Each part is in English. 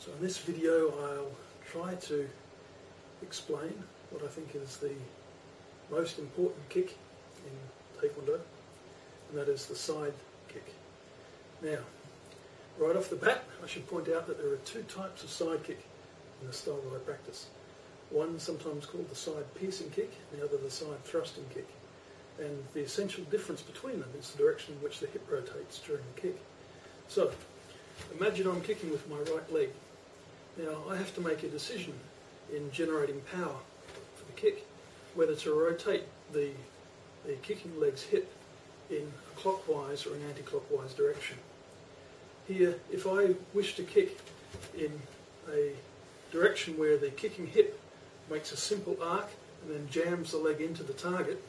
So in this video I'll try to explain what I think is the most important kick in taekwondo, and that is the side kick. Now, right off the bat I should point out that there are two types of side kick in the style that I practice. One sometimes called the side piercing kick, the other the side thrusting kick. And the essential difference between them is the direction in which the hip rotates during the kick. So, imagine I'm kicking with my right leg. Now I have to make a decision in generating power for the kick, whether to rotate the kicking leg's hip in a clockwise or an anti-clockwise direction. Here, if I wish to kick in a direction where the kicking hip makes a simple arc and then jams the leg into the target,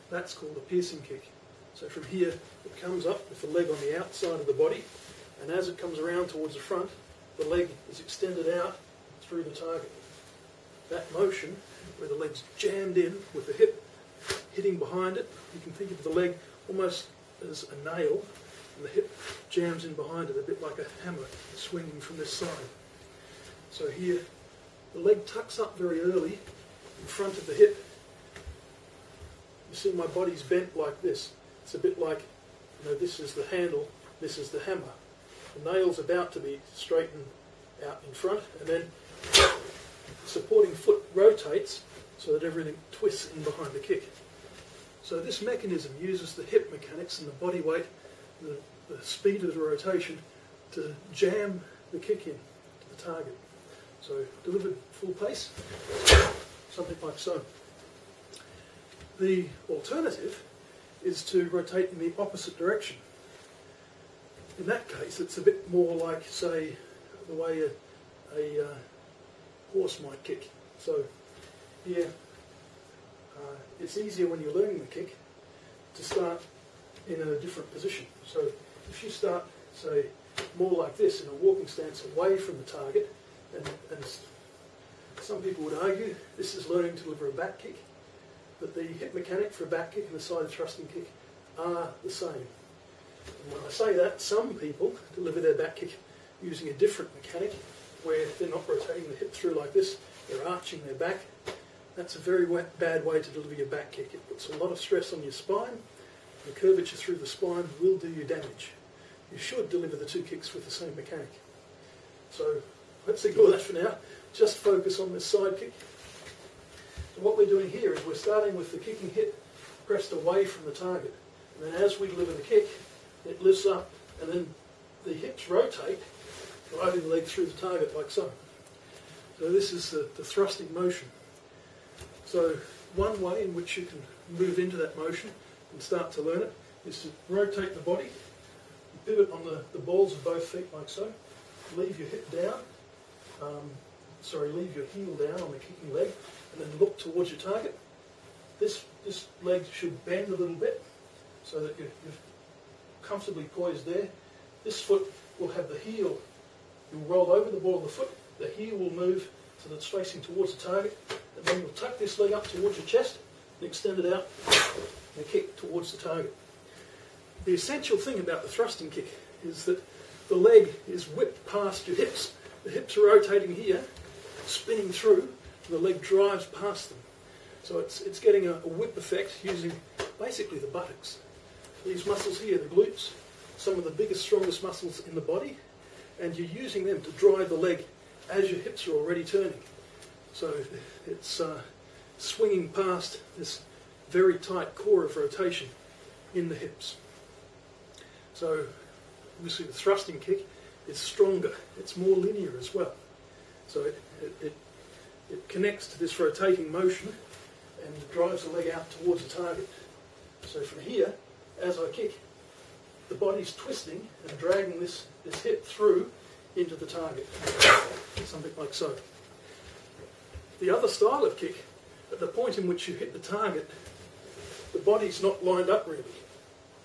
that's called a piercing kick. So from here it comes up with the leg on the outside of the body, and as it comes around towards the front, the leg is extended out through the target. That motion, where the leg's jammed in with the hip hitting behind it, you can think of the leg almost as a nail, and the hip jams in behind it, a bit like a hammer swinging from this side. So here, the leg tucks up very early in front of the hip. You see my body's bent like this. It's a bit like, this is the handle, this is the hammer. The nail's about to be straightened out in front, and then the supporting foot rotates so that everything twists in behind the kick. So this mechanism uses the hip mechanics and the body weight, the speed of the rotation to jam the kick in to the target. So delivered full pace, something like so. The alternative is to rotate in the opposite direction. In that case, it's a bit more like, say, the way a horse might kick. So here, it's easier when you're learning the kick to start in a different position. So if you start, say, more like this in a walking stance away from the target, and some people would argue this is learning to deliver a back kick, but the hip mechanic for a back kick and the side thrusting kick are the same. And when I say that, some people deliver their back kick using a different mechanic, where they're not rotating the hip through like this, they're arching their back. That's a very bad way to deliver your back kick. It puts a lot of stress on your spine. The curvature through the spine will do you damage. You should deliver the two kicks with the same mechanic. So let's ignore that for now. Just focus on this side kick. So what we're doing here is we're starting with the kicking hip pressed away from the target. And then as we deliver the kick, it lifts up, and then the hips rotate, driving the leg through the target like so. So this is the thrusting motion. So one way in which you can move into that motion and start to learn it is to rotate the body, pivot on the balls of both feet like so, leave your hip down, leave your heel down on the kicking leg, and then look towards your target. This leg should bend a little bit so that you're comfortably poised there. This foot will have the heel, you'll roll over the ball of the foot, the heel will move so that it's facing towards the target, and then you'll tuck this leg up towards your chest and extend it out and kick towards the target. The essential thing about the thrusting kick is that the leg is whipped past your hips. The hips are rotating here, spinning through, and the leg drives past them. So it's getting a whip effect using basically the buttocks. These muscles here, the glutes, some of the biggest, strongest muscles in the body, and you're using them to drive the leg as your hips are already turning. So it's swinging past this very tight core of rotation in the hips. So obviously the thrusting kick is stronger, it's more linear as well. So it connects to this rotating motion and drives the leg out towards the target. So from here, as I kick, the body's twisting and dragging this hip through into the target. Something like so. The other style of kick, at the point in which you hit the target, the body's not lined up really.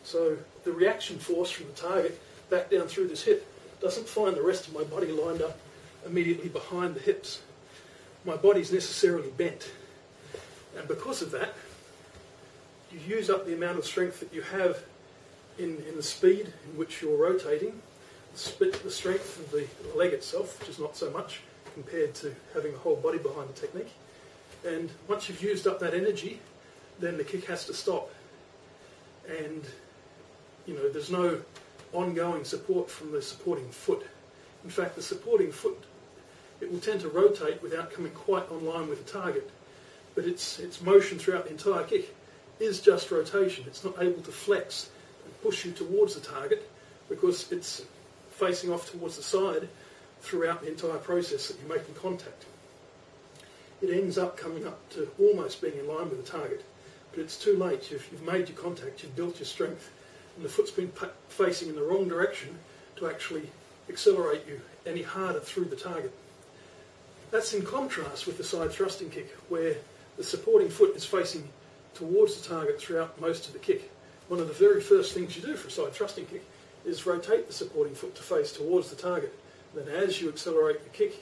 So the reaction force from the target back down through this hip doesn't find the rest of my body lined up immediately behind the hips. My body's necessarily bent. And because of that, you use up the amount of strength that you have in the speed in which you're rotating, the strength of the leg itself, which is not so much compared to having a whole body behind the technique. And once you've used up that energy, then the kick has to stop. And there's no ongoing support from the supporting foot. In fact, the supporting foot, it will tend to rotate without coming quite online with the target. But its motion throughout the entire kick is just rotation. It's not able to flex and push you towards the target because it's facing off towards the side throughout the entire process that you're making contact. It ends up coming up to almost being in line with the target, but it's too late. You've made your contact, you've built your strength, and the foot's been facing in the wrong direction to actually accelerate you any harder through the target. That's in contrast with the side thrusting kick, where the supporting foot is facing towards the target throughout most of the kick. One of the very first things you do for a side thrusting kick is rotate the supporting foot to face towards the target. Then as you accelerate the kick,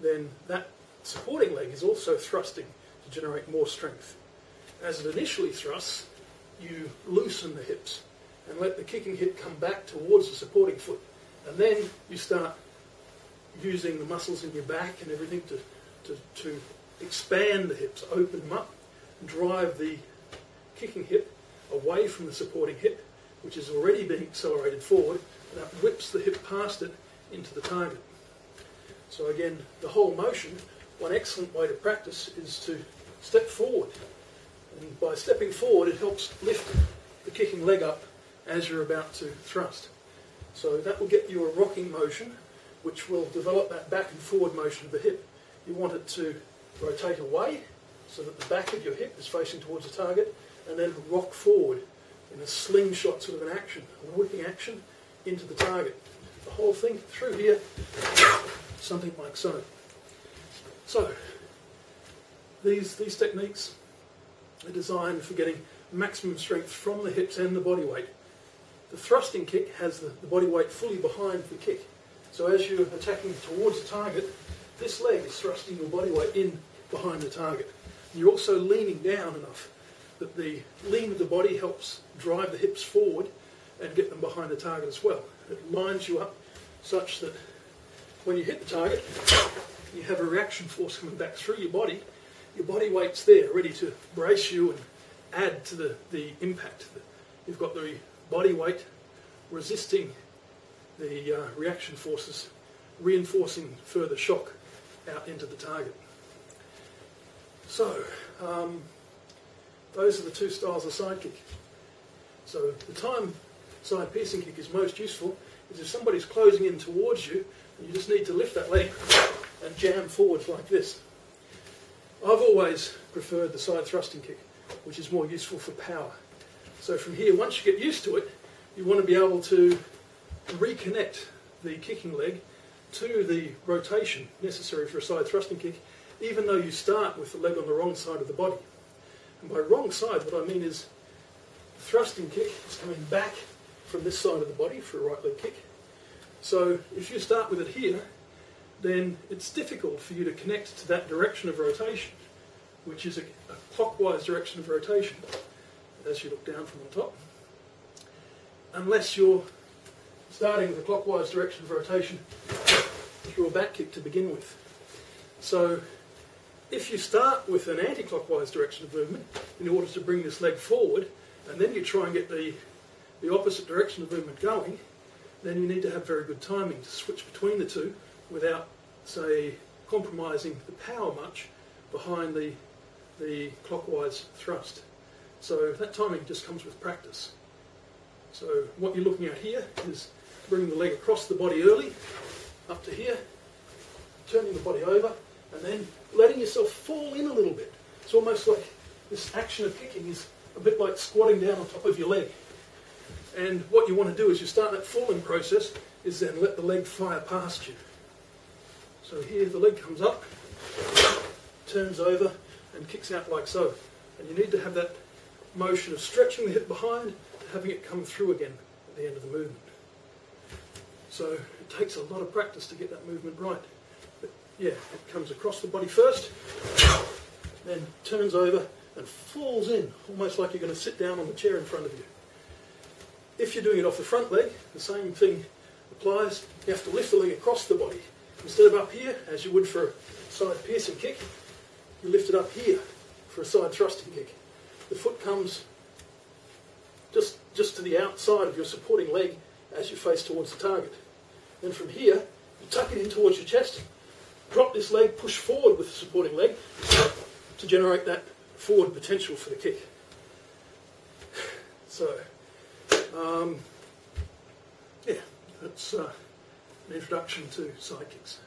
then that supporting leg is also thrusting to generate more strength. As it initially thrusts, you loosen the hips and let the kicking hip come back towards the supporting foot. And then you start using the muscles in your back and everything to expand the hips, open them up, and drive the kicking hip away from the supporting hip, which is already being accelerated forward, and that whips the hip past it into the target. So again, the whole motion, one excellent way to practice is to step forward. And by stepping forward, it helps lift the kicking leg up as you're about to thrust. So that will get you a rocking motion, which will develop that back and forward motion of the hip. You want it to rotate away so that the back of your hip is facing towards the target, and then rock forward in a slingshot sort of an action, a whipping action into the target. The whole thing through here, something like so. So, these techniques are designed for getting maximum strength from the hips and the body weight. The thrusting kick has the body weight fully behind the kick. So as you're attacking towards the target, this leg is thrusting your body weight in behind the target. And you're also leaning down enough that the lean of the body helps drive the hips forward and get them behind the target as well. It lines you up such that when you hit the target, you have a reaction force coming back through your body weight's there, ready to brace you and add to the impact. You've got the body weight resisting the reaction forces, reinforcing further shock out into the target. So, those are the two styles of side kick. So the time side piercing kick is most useful is if somebody's closing in towards you and you just need to lift that leg and jam forwards like this. I've always preferred the side thrusting kick, which is more useful for power. So from here, once you get used to it, you want to be able to reconnect the kicking leg to the rotation necessary for a side thrusting kick, even though you start with the leg on the wrong side of the body. And by wrong side, what I mean is the thrusting kick is coming back from this side of the body for a right leg kick. So if you start with it here, then it's difficult for you to connect to that direction of rotation, which is a clockwise direction of rotation, as you look down from the top, unless you're starting with a clockwise direction of rotation through a back kick to begin with. So if you start with an anti-clockwise direction of movement in order to bring this leg forward, and then you try and get the opposite direction of movement going, then you need to have very good timing to switch between the two without, say, compromising the power much behind the clockwise thrust. So that timing just comes with practice. So what you're looking at here is bringing the leg across the body early, up to here, turning the body over, and then letting yourself fall in a little bit. It's almost like this action of kicking is a bit like squatting down on top of your leg. And what you want to do as you start that falling process is then let the leg fire past you. So here the leg comes up, turns over, and kicks out like so. And you need to have that motion of stretching the hip behind to having it come through again at the end of the movement. So it takes a lot of practice to get that movement right. But yeah, it comes across the body first, then turns over and falls in, almost like you're going to sit down on the chair in front of you. If you're doing it off the front leg, the same thing applies, you have to lift the leg across the body. Instead of up here, as you would for a side piercing kick, you lift it up here for a side thrusting kick. The foot comes just to the outside of your supporting leg as you face towards the target. Then from here, you tuck it in towards your chest, drop this leg, push forward with the supporting leg to generate that forward potential for the kick. So, yeah, that's an introduction to side kicks.